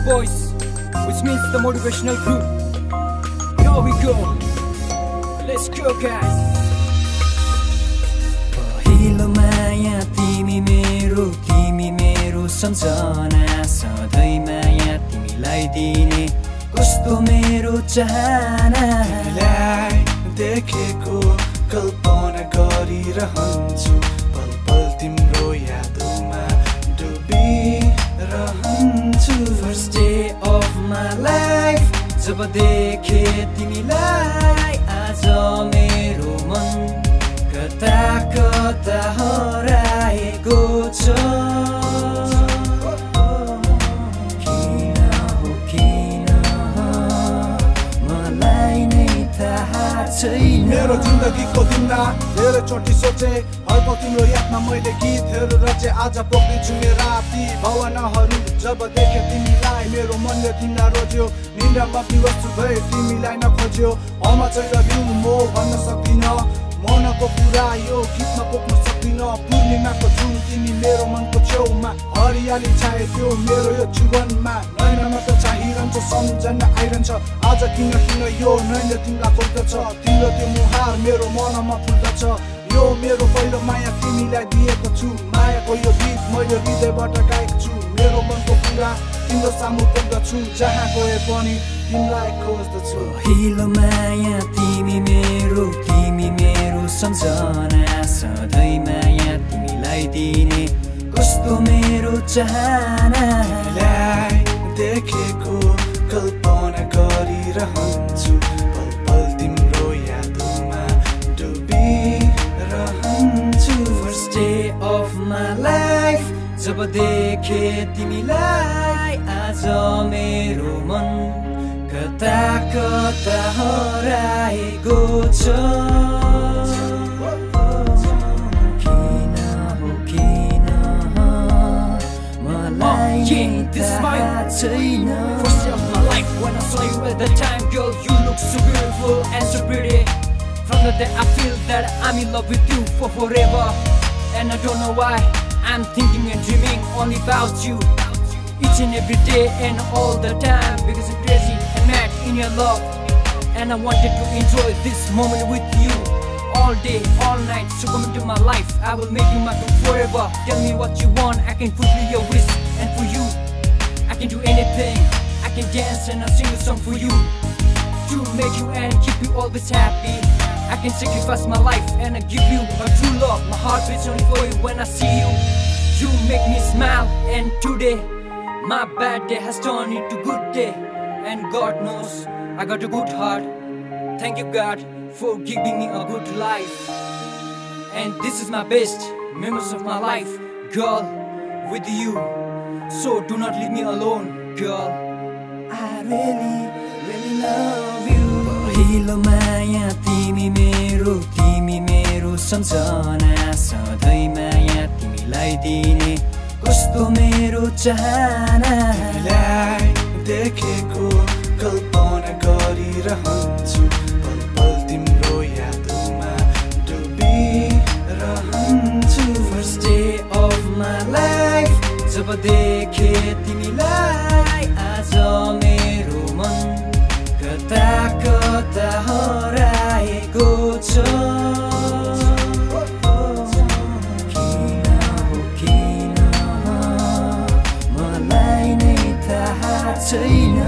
voice, which means the motivational group. Here we go. Let's go, guys. पहिलो माया तिमी मेरो सम्झना सधैँ माया तिमीलाई दिने कस्तो मेरो चाहना तिमीलाई देखेको कल्पना गरिरहन्छु पल पल तिम्रो यादमा डुबिरहन्छु first day of my life जब देखे तिमीलाई आज मेरो मन कता कता हराएको छ मेरो जिन्दगीको दिनमा धेरै चोटि सोचे हल्को तिम्रो यादमा मैले गीतहरू रचे आज पोख्नेछु मेरो राति भावनाहरू जब देखे तिमीलाई मेरो मनले तिमीलाई रोज्यो निन्द्रामा विवश भए तिमीलाई नखोज्यो हमा चाहिँ रह्यौ म भन्न सक्दिनँ मनको कुरा यो गीतमा पोख्न सक्दिनँ पूर्णिमाको जुन तिमी मेरो मनको छेउमा हरियाली छाए थियो मेरो यो जीवनमा नैनमा त चाहिरहन्छ सम्झना आइरहन्छ आज किन यो नैन तिमीलाई खोज्दछ तिम्रो त्यो मुहार मेरो मनमा फुल्दछ यो मेरो पहिलो माया तिमीलाई दिएको छु मायाको यो गीत मैले हृदयबाट गाएको छु मेरो मनको कुरा तिम्रो सामु पुग्दछु जहाँ गए पनि तिमीलाई खोज्दछु पहिलो माया तिमी मेरो सम्झना सधैँ माया तिमीलाई दिने कस्तो मेरो चाहना तिमीलाई देखेको कल्पना गरिरहन्छु पल पल तिम्रो यादमा डुबिरहन्छु first day of my life जब देखे तिमीलाई आज मेरो मन कता कता हराएको छ This is my first day of my life. When I saw you at the time, girl, you look so beautiful and so pretty. From the day I feel that I'm in love with you for forever. And I don't know why I'm thinking and dreaming only about you each and every day and all the time, because I'm crazy and mad in your love. And I wanted to enjoy this moment with you all day, all night. So come into my life, I will make you my girl forever. Tell me what you want, I can fulfill your wish. And for you, I can do anything. I can dance and I'll sing a song for you to make you and keep you always happy. I can sacrifice my life and I give you a true love. My heart beats only for you when I see you. You make me smile, and today my bad day has turned into good day. And God knows I got a good heart. Thank you, God, for giving me a good life. And this is my best memories of my life, girl, with you. So do not leave me alone, girl. I really, really love you. पहिलो माया तिमी मेरो सम्झना सधैँ माया तिमीलाई दिने कस्तो मेरो चाहना तिमीलाई देखेको कल्पना गरिरहन्छु पल पल तिम्रो यादमा डुबिरहन्छु first day of my life जब देखे तिमीलाई आज मेरो मन कता कता हराएको छ किन मलाई नै थाहा छैन